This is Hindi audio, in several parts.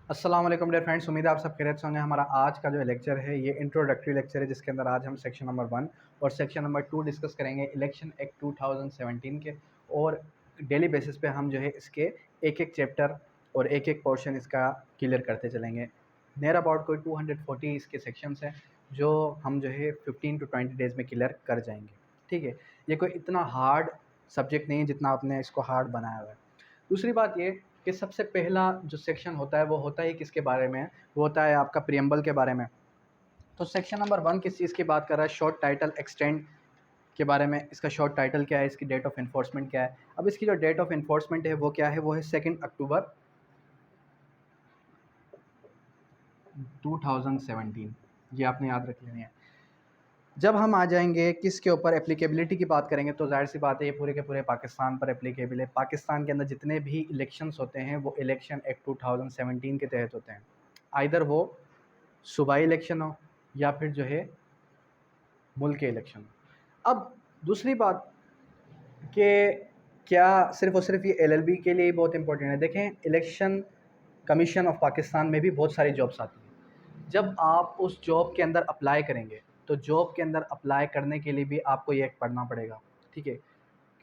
अस्सलाम वालेकुम डियर फ्रेंड्स, उम्मीद है आप सब खैरियत से होंगे। हमारा आज का जो लेक्चर है ये इंट्रोडक्टरी लेक्चर है, जिसके अंदर आज हम सेक्शन नंबर 1 और सेक्शन नंबर 2 डिस्कस करेंगे इलेक्शन एक्ट 2017 के। और डेली बेसिस पे हम जो है इसके एक एक चैप्टर और एक एक पोर्शन इसका क्लियर करते चलेंगे। नियर अबाउट कोई 240 इसके सेक्शंस हैं जो हम जो है 15 to 20 डेज़ में क्लियर कर जाएंगे। ठीक है, ये कोई इतना हार्ड सब्जेक्ट नहीं है जितना आपने इसको हार्ड बनाया हुआ है। दूसरी बात ये कि सबसे पहला जो सेक्शन होता है वो होता है किसके बारे में, वो होता है आपका प्रियम्बल के बारे में। तो सेक्शन नंबर 1 किस चीज़ की बात कर रहा है? शॉर्ट टाइटल एक्सटेंड के बारे में। इसका शॉर्ट टाइटल क्या है, इसकी डेट ऑफ इन्फोर्समेंट क्या है। अब इसकी जो डेट ऑफ इन्फोर्समेंट है वो क्या है, वो है 2 अक्टूबर 2017। ये आपने याद रख लेनी है। जब हम आ जाएंगे किसके ऊपर एप्लीकेबिलिटी की बात करेंगे, तो जाहिर सी बात है ये पूरे के पूरे पाकिस्तान पर एप्लीकेबल है। पाकिस्तान के अंदर जितने भी इलेक्शंस होते हैं वो इलेक्शन एक्ट 2017 के तहत होते हैं। आइदर वो सूबाई इलेक्शन हो या फिर जो है मुल्क के इलेक्शन हो। अब दूसरी बात कि क्या सिर्फ और सिर्फ ये एलएलबी के लिए ही बहुत इंपॉर्टेंट है? देखें, इलेक्शन कमीशन ऑफ पाकिस्तान में भी बहुत सारी जॉब्स आती हैं। जब आप उस जॉब के अंदर अप्लाई करेंगे तो जॉब के अंदर अप्लाई करने के लिए भी आपको ये पढ़ना पड़ेगा। ठीक है,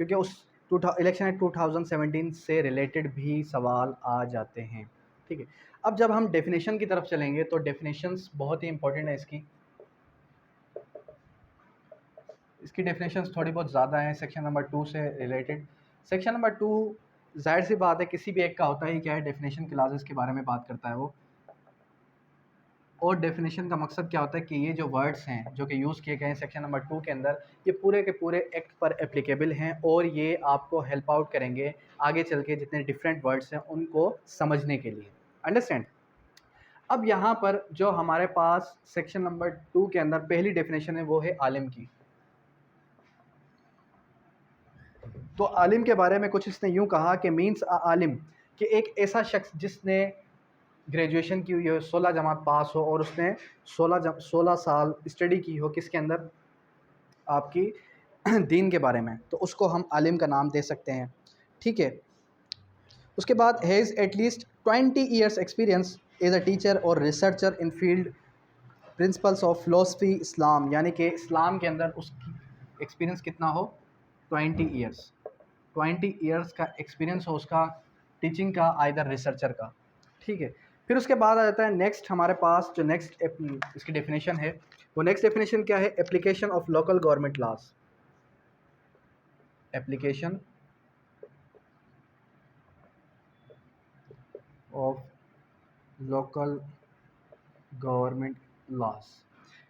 क्योंकि उस इलेक्शन एक्ट 2017 से रिलेटेड भी सवाल आ जाते हैं। ठीक है, अब जब हम डेफिनेशन की तरफ चलेंगे तो डेफिनेशंस बहुत ही इंपॉर्टेंट है। इसकी डेफिनेशंस थोड़ी बहुत ज़्यादा हैं सेक्शन नंबर 2 से रिलेटेड। सेक्शन नंबर 2 जाहिर सी बात है किसी भी एक का होता ही क्या है, डेफिनेशन क्लासेस के बारे में बात करता है वो। और डेफिनेशन का मकसद क्या होता है कि ये जो वर्ड्स हैं जो कि यूज़ किए गए हैं सेक्शन नंबर 2 के अंदर, ये पूरे के पूरे एक्ट पर एप्लीकेबल हैं और ये आपको हेल्प आउट करेंगे आगे चल के जितने डिफरेंट वर्ड्स हैं उनको समझने के लिए। अंडरस्टैंड? अब यहाँ पर जो हमारे पास सेक्शन नंबर 2 के अंदर पहली डेफिनेशन है वो है आलिम की। तो आलिम के बारे में कुछ इसने यूँ कहा कि मीन्स आलिम कि एक ऐसा शख्स जिसने ग्रेजुएशन की हुई हो, 16 जमात पास हो और उसने 16 साल स्टडी की हो किसके अंदर, आपकी दीन के बारे में, तो उसको हम आलिम का नाम दे सकते हैं। ठीक है, उसके बाद has at least 20 years experience as a teacher और researcher in field principles of philosophy Islam, यानी कि इस्लाम के अंदर उसकी एक्सपीरियंस कितना हो, 20 ईयर्स। 20 ईयर्स का एक्सपीरियंस हो उसका टीचिंग का, आइदर रिसर्चर का। ठीक है, फिर उसके बाद आ जाता है नेक्स्ट हमारे पास जो नेक्स्ट इसकी डेफिनेशन है, वो नेक्स्ट डेफिनेशन क्या है? Application of local government laws. Application of local government laws.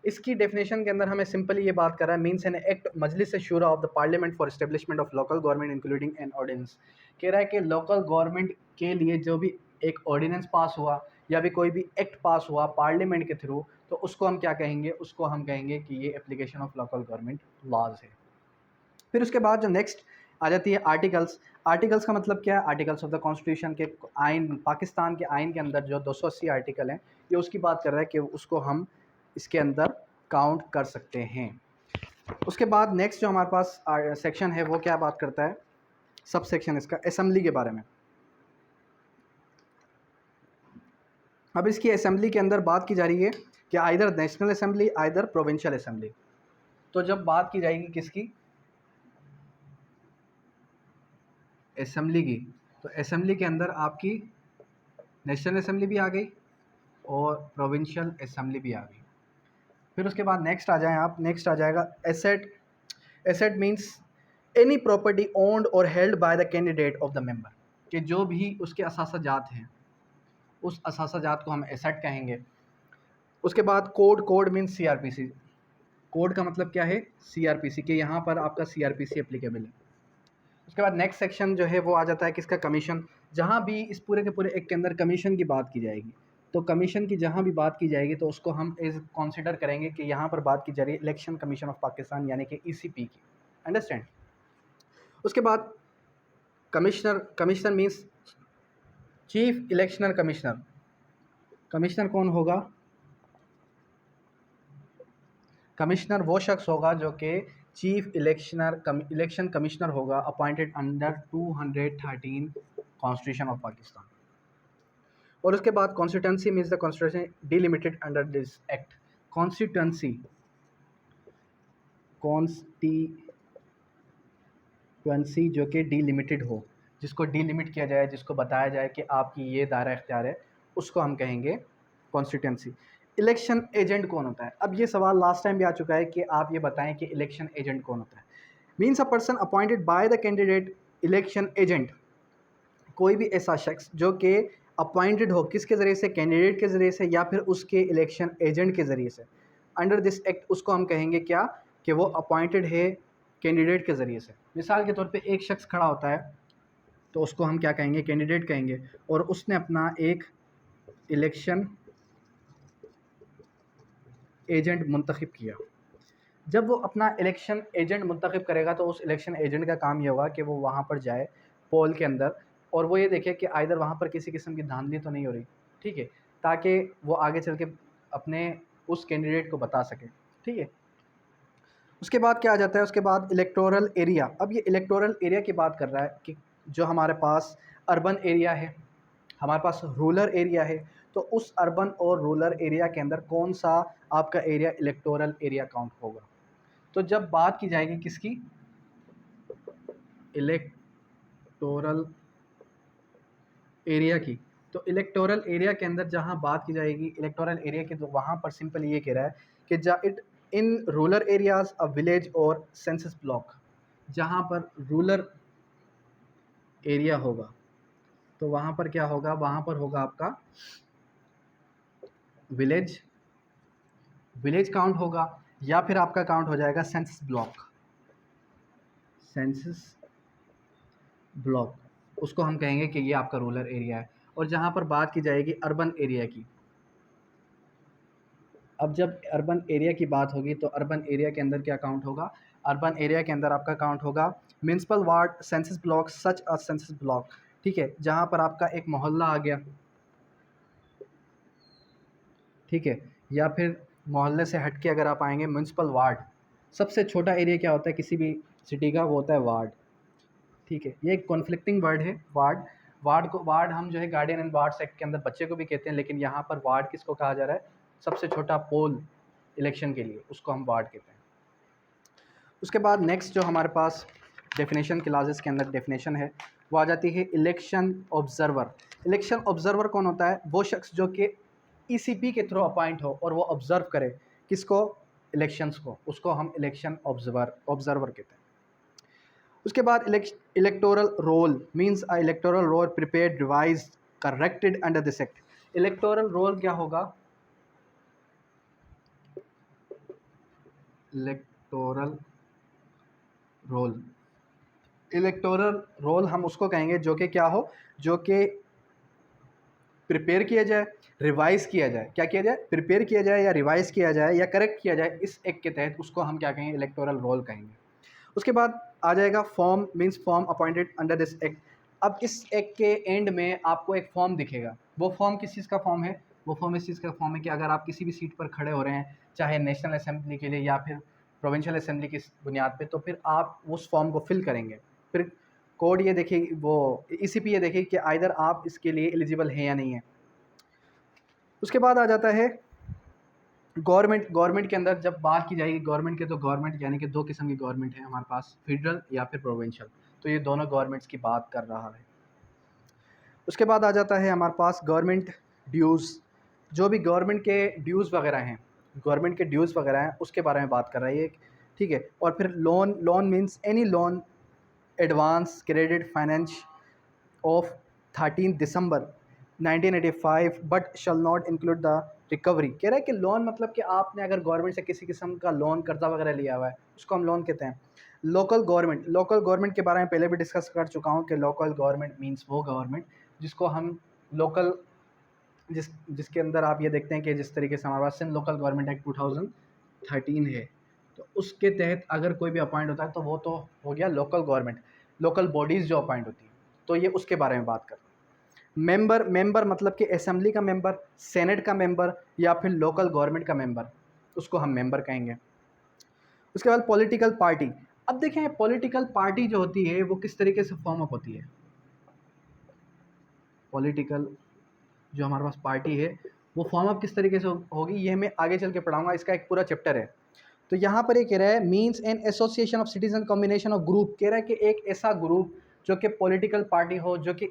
इसकी डेफिनेशन के अंदर हमें सिंपली ये बात कर रहा है, means N act Majlis Shura of the parliament for establishment of local government including an ordinance. कह रहा है कि लोकल गवर्नमेंट के लिए जो भी एक ऑर्डिनेंस पास हुआ या भी कोई भी एक्ट पास हुआ पार्लियामेंट के थ्रू, तो उसको हम क्या कहेंगे? उसको हम कहेंगे कि ये application of local government laws है। फिर उसके बाद जो नेक्स्ट आ जाती है आर्टिकल्स। आर्टिकल्स का मतलब क्या है? आर्टिकल्स ऑफ द कॉन्स्टिट्यूशन के आइन, पाकिस्तान के आइन के अंदर जो 280 आर्टिकल हैं, ये उसकी बात कर रहा है कि उसको हम इसके अंदर काउंट कर सकते हैं। उसके बाद नेक्स्ट जो हमारे पास सेक्शन है वो क्या बात करता है? सब सेक्शन इसका असेंबली के बारे में। अब इसकी असेंबली के अंदर बात की जा रही है कि either national assembly either provincial assembly. तो जब बात की जाएगी किसकी? असेंबली की, तो असेंबली के अंदर आपकी नेशनल असेंबली भी आ गई और प्रोविंशियल असेंबली भी आ गई। फिर उसके बाद नेक्स्ट आ जाएं आप, नेक्स्ट आ जाएगा asset. Asset means any property owned और held by the candidate of the member, कि जो भी उसके असासाजात हैं उस असासाजात को हम एसेट कहेंगे। उसके बाद code. Code means CrPC. Code का मतलब क्या है? सीआरपीसी, के यहाँ पर आपका सीआरपीसी एप्लीकेबल है। उसके बाद नेक्स्ट सेक्शन जो है वो आ जाता है किसका? कमीशन। जहाँ भी इस पूरे के पूरे एक के अंदर कमीशन की बात की जाएगी, तो कमीशन की जहाँ भी बात की जाएगी तो उसको हम एज कंसीडर करेंगे कि यहाँ पर बात की जा रही है इलेक्शन कमीशन ऑफ पाकिस्तान यानी कि ईसीपी की। अंडरस्टैंड? उसके बाद commissioner. Commissioner means chief election commissioner. Commissioner कौन होगा? कमिश्नर वो शख्स होगा जो कि चीफ इलेक्शन कमिश्नर होगा, appointed under 213 constitution of Pakistan. और उसके बाद constituency means the constitution delimited under this act. Constituency, constituency जो कि डिलिमिटेड हो, जिसको डिलिमिट किया जाए, जिसको बताया जाए कि आपकी ये दायरा इख्तियार है, उसको हम कहेंगे कॉन्स्टिट्यूंसी। इलेक्शन एजेंट कौन होता है? अब ये सवाल लास्ट टाइम भी आ चुका है कि आप ये बताएं कि इलेक्शन एजेंट कौन होता है। Means a person appointed by the candidate. Election agent कोई भी ऐसा शख्स जो कि अपॉइंटेड हो, किसके ज़रिए से? कैंडिडेट के ज़रिए से या फिर उसके इलेक्शन एजेंट के ज़रिए से। अंडर दिस एक्ट उसको हम कहेंगे क्या? कि वो अपॉइंटेड है कैंडिडेट के ज़रिए से। मिसाल के तौर पे एक शख्स खड़ा होता है तो उसको हम क्या कहेंगे? कैंडिडेट कहेंगे। और उसने अपना एक इलेक्शन एजेंट मुंतखब किया। जब वो अपना इलेक्शन एजेंट मुंतखब करेगा तो उस इलेक्शन एजेंट का काम ये होगा कि वो वहाँ पर जाए पोल के अंदर और वो ये देखे कि आइदर वहाँ पर किसी किस्म की धांधली तो नहीं हो रही, ठीक है, ताकि वो आगे चल के अपने उस कैंडिडेट को बता सके, ठीक है। उसके बाद क्या आ जाता है? उसके बाद इलेक्टोरल एरिया। अब ये इलेक्टोरल एरिया की बात कर रहा है कि जो हमारे पास अर्बन एरिया है, हमारे पास रूरल एरिया है, तो उस अर्बन और रूरल एरिया के अंदर कौन सा आपका एरिया इलेक्टोरल एरिया काउंट होगा? तो जब बात की जाएगी किसकी? इलेक्टोरल एरिया की, तो इलेक्टोरल एरिया के अंदर जहां बात की जाएगी इलेक्टोरल एरिया की, तो वहां पर सिंपल ये कह रहा है कि it in rural areas a village और सेंसस ब्लॉक, जहां पर रूरल एरिया होगा तो वहां पर क्या होगा? वहां पर होगा आपका विलेज, विलेज काउंट होगा, या फिर आपका काउंट हो जाएगा सेंसस ब्लॉक, सेंसस ब्लॉक, उसको हम कहेंगे कि ये आपका रूरल एरिया है। और जहाँ पर बात की जाएगी अर्बन एरिया की, अब जब अर्बन एरिया की बात होगी तो अर्बन एरिया के अंदर क्या काउंट होगा? अर्बन एरिया के अंदर आपका काउंट होगा म्यूनसिपल वार्ड, सेंसस ब्लॉक, सच अ सेंसस ब्लॉक, ठीक है, जहाँ पर आपका एक मोहल्ला आ गया, ठीक है, या फिर मोहल्ले से हट के अगर आप आएंगे म्यूनसिपल वार्ड, सबसे छोटा एरिया क्या होता है किसी भी सिटी का? वो होता है वार्ड, ठीक है। ये एक कॉन्फ्लिक्टिंग वर्ड है वार्ड। वार्ड हम जो है गार्डियन एंड वार्ड एक्ट के अंदर बच्चे को भी कहते हैं, लेकिन यहाँ पर वार्ड किसको कहा जा रहा है? सबसे छोटा पोल इलेक्शन के लिए, उसको हम वार्ड कहते हैं। उसके बाद नेक्स्ट जो हमारे पास डेफिनेशन क्लासेस के अंदर डेफिनेशन है वो आ जाती है इलेक्शन ऑब्जर्वर। इलेक्शन ऑब्जर्वर कौन होता है? वो शख्स जो कि ईसीपी के थ्रू अपॉइंट हो और वो ऑब्जर्व करे किसको? इलेक्शंस को, उसको हम इलेक्शन ऑब्जर्वर कहते हैं। उसके बाद electoral roll means a electoral roll prepared, revised, corrected under this act. Electoral roll क्या होगा? इलेक्टोरल रोल, इलेक्टोरल रोल हम उसको कहेंगे जो कि क्या हो? जो कि प्रिपेयर किया जाए, रिवाइज किया जाए। क्या किया जाए? प्रिपेयर किया जाए या रिवाइज किया जाए या करेक्ट किया जाए इस एक्ट के तहत, उसको हम क्या कहेंगे? इलेक्टोरल रोल कहेंगे। उसके बाद आ जाएगा form means form appointed under this act. अब इस एक्ट के एंड में आपको एक फॉर्म दिखेगा। वो फॉर्म किस चीज़ का फॉर्म है? वो फॉर्म इस चीज़ का फॉर्म है कि अगर आप किसी भी सीट पर खड़े हो रहे हैं, चाहे नेशनल असेंबली के लिए या फिर प्रोविंशियल असेंबली की बुनियाद पे, तो फिर आप उस फॉर्म को फिल करेंगे। फिर कोड ये देखिए, वो ईसीपी ये देखिए कि आइदर आप इसके लिए एलिजिबल हैं या नहीं है। उसके बाद आ जाता है गवर्नमेंट के अंदर जब बात की जाएगी गवर्नमेंट के, तो गवर्नमेंट यानी कि दो किस्म की गवर्नमेंट है हमारे पास, फेडरल या फिर प्रोविंशियल। तो ये दोनों गवर्नमेंट्स की बात कर रहा है। उसके बाद आ जाता है हमारे पास गवर्नमेंट ड्यूज़। जो भी गवर्नमेंट के ड्यूज़ वगैरह हैं, गवर्नमेंट के ड्यूज़ वगैरह हैं, उसके बारे में बात कर रहा है ये, ठीक है। और फिर loan means any loan advance credit finance of 13 December 1985 but shall not include the recovery. कह रहा है कि लोन मतलब कि आपने अगर गवर्नमेंट से किसी किस्म का लोन, कर्जा वगैरह लिया हुआ है, उसको हम लोन कहते हैं। लोकल गवर्नमेंट के बारे में पहले भी डिस्कस कर चुका हूँ कि लोकल गवर्नमेंट मींस वो गवर्नमेंट जिसको हम लोकल, जिसके अंदर आप ये देखते हैं कि जिस तरीके से हमारे पास सिंध लोकल गवर्नमेंट एक्ट 2013 है, तो उसके तहत अगर कोई भी अपॉइंट होता है तो वो तो हो गया लोकल गवर्नमेंट, लोकल बॉडीज़ जो अपॉइंट होती हैं, तो ये उसके बारे में बात कर रहे हैं। मेंबर मतलब कि असेंबली का मेंबर, सेनेट का मेंबर या फिर लोकल गवर्नमेंट का मेंबर, उसको हम मेंबर कहेंगे। उसके बाद पॉलिटिकल पार्टी। अब देखें पॉलिटिकल पार्टी जो होती है वो किस तरीके से फॉर्म अप होती है। पॉलिटिकल जो हमारे पास पार्टी है वो फॉर्म अप किस तरीके से होगी, ये मैं आगे चल के पढ़ाऊँगा, इसका एक पूरा चैप्टर है। तो यहाँ पर ये कह रहा है means an association of citizen combination of group, कह रहा है कि एक ऐसा ग्रुप जो कि पॉलिटिकल पार्टी हो, जो कि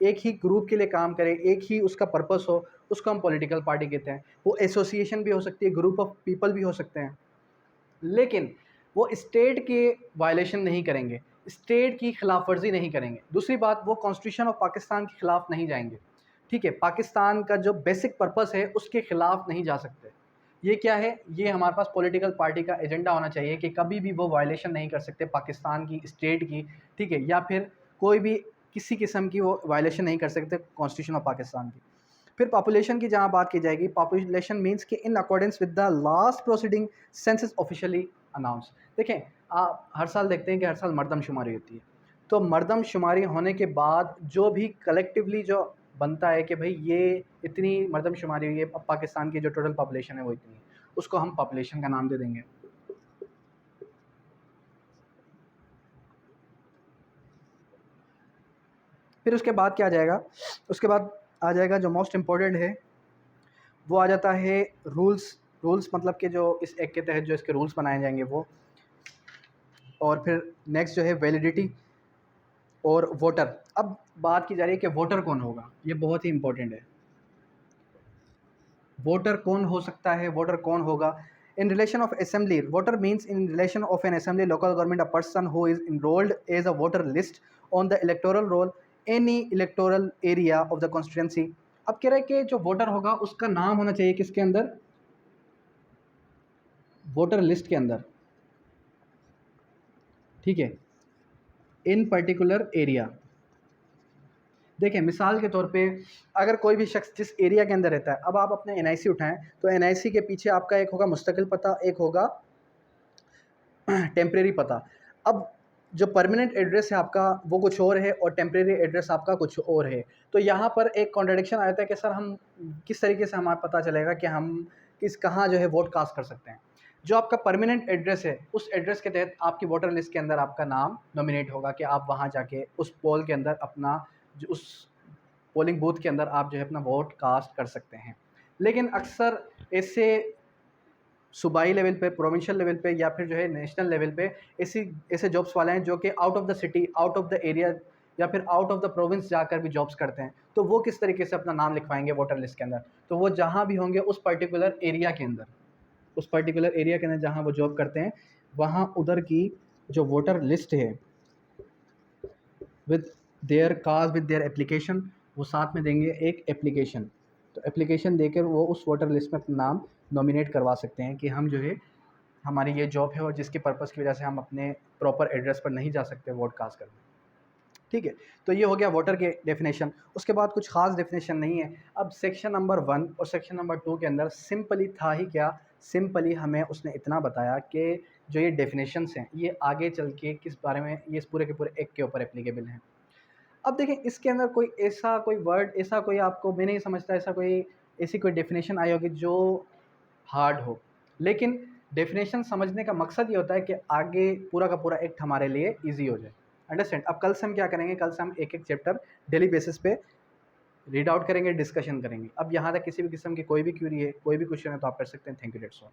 एक ही ग्रुप के लिए काम करे, एक ही उसका पर्पस हो, उसको हम पॉलिटिकल पार्टी कहते हैं। वो एसोसिएशन भी हो सकती है, ग्रुप ऑफ पीपल भी हो सकते हैं, लेकिन वो स्टेट के वायलेशन नहीं करेंगे, स्टेट की खिलाफ वर्जी नहीं करेंगे। दूसरी बात, वो कॉन्स्टिट्यूशन ऑफ पाकिस्तान के खिलाफ नहीं जाएंगे, ठीक है, पाकिस्तान का जो बेसिक पर्पस है उसके खिलाफ नहीं जा सकते। ये क्या है, ये हमारे पास पॉलिटिकल पार्टी का एजेंडा होना चाहिए कि कभी भी वो वायलेशन नहीं कर सकते पाकिस्तान की स्टेट की, ठीक है, या फिर कोई भी किसी किस्म की वो वायलेशन नहीं कर सकते कॉन्स्टिट्यूशन ऑफ पाकिस्तान की। फिर पॉपुलेशन की जहाँ बात की जाएगी, पॉपुलेशन मींस कि in accordance with the last proceeding census officially announce. देखें, आप हर साल देखते हैं कि हर साल मरदमशुमारी होती है, तो मरदमशुमारी होने के बाद जो भी कलेक्टिवली जो बनता है कि भाई ये इतनी मरदमशुमारी हुई है, अब पाकिस्तान की जो टोटल पॉपुलेशन है वो इतनी है, उसको हम पॉपुलेशन का नाम दे देंगे। फिर उसके बाद क्या आ जाएगा, उसके बाद आ जाएगा जो मोस्ट इम्पोर्टेंट है, वो आ जाता है रूल्स। रूल्स मतलब कि जो इस एक्ट के तहत जो इसके रूल्स बनाए जाएंगे वो, और फिर नेक्स्ट जो है वैलिडिटी और वोटर। अब बात की जा रही है कि वोटर कौन होगा, ये बहुत ही इंपॉर्टेंट है। वोटर कौन हो सकता है, वोटर कौन होगा। In relation of assembly, voter means in relation of an assembly local government a person who is enrolled as a voter list on the electoral roll any electoral area of the constituency. अब कह रहे हैं कि जो वोटर होगा उसका नाम होना चाहिए किसके अंदर, वोटर लिस्ट के अंदर, ठीक है, इन पर्टिकुलर एरिया। देखें, मिसाल के तौर पे अगर कोई भी शख्स जिस एरिया के अंदर रहता है, अब आप अपने एनआईसी उठाएं तो एनआईसी के पीछे आपका एक होगा मुस्तकिल पता, एक होगा टेम्परेरी पता। अब जो परमानेंट एड्रेस है आपका वो कुछ और है और टेम्परेरी एड्रेस आपका कुछ और है। तो यहाँ पर एक कॉन्ट्रडिक्शन आ जाता है कि सर हम किस तरीके से हमारा पता चलेगा कि हम कहाँ जो है वोट कास्ट कर सकते हैं। जो आपका परमानेंट एड्रेस है उस एड्रेस के तहत आपकी वोटर लिस्ट के अंदर आपका नाम नॉमिनेट होगा कि आप वहाँ जाके उस पोल के अंदर अपना उस पोलिंग बूथ के अंदर आप जो है अपना वोट कास्ट कर सकते हैं। लेकिन अक्सर ऐसे सूबाई लेवल पे, प्रोविंशियल लेवल पे या फिर जो है नेशनल लेवल पे ऐसे जॉब्स वाले हैं जो कि out of the city, out of the area या फिर आउट ऑफ द प्रोविंस जाकर भी जॉब्स करते हैं। तो वो किस तरीके से अपना नाम लिखवाएंगे वोटर लिस्ट के अंदर, तो वो जहाँ भी होंगे उस पर्टिकुलर एरिया के अंदर, उस पर्टिकुलर एरिया के अंदर जहाँ वो जॉब करते हैं, वहाँ उधर की जो वोटर लिस्ट है with their caste, with their application, वो साथ में देंगे एक एप्लीकेशन। तो एप्लीकेशन देकर वो उस वोटर लिस्ट में अपना नाम नॉमिनेट करवा सकते हैं कि हम जो है हमारी ये जॉब है और जिसके पर्पज़ की वजह से हम अपने प्रॉपर एड्रेस पर नहीं जा सकते वोट कास्ट करने, ठीक है। तो ये हो गया वोटर के डेफिनेशन। उसके बाद कुछ खास डेफिनेशन नहीं है। अब सेक्शन नंबर 1 और सेक्शन नंबर 2 के अंदर सिंपली था ही क्या, सिंपली हमें उसने इतना बताया कि जो ये डेफिनेशंस हैं ये आगे चल के किस बारे में, ये इस पूरे के पूरे एक्ट के ऊपर एप्लीकेबल हैं। अब देखें, इसके अंदर कोई ऐसा कोई वर्ड, ऐसा कोई आपको, मैं नहीं समझता ऐसा कोई ऐसी कोई डेफिनेशन आई होगी जो हार्ड हो, लेकिन डेफिनेशन समझने का मकसद ये होता है कि आगे पूरा का पूरा एक्ट हमारे लिए ईजी हो जाए। अंडरस्टैंड। अब कल से हम क्या करेंगे, कल से हम एक एक चैप्टर डेली बेसिस पे रीड आउट करेंगे, डिस्कशन करेंगे। अब यहाँ तक किसी भी किस्म की कोई भी क्यूरी है, कोई भी क्वेश्चन है तो आप कर सकते हैं। Thank you, that's all.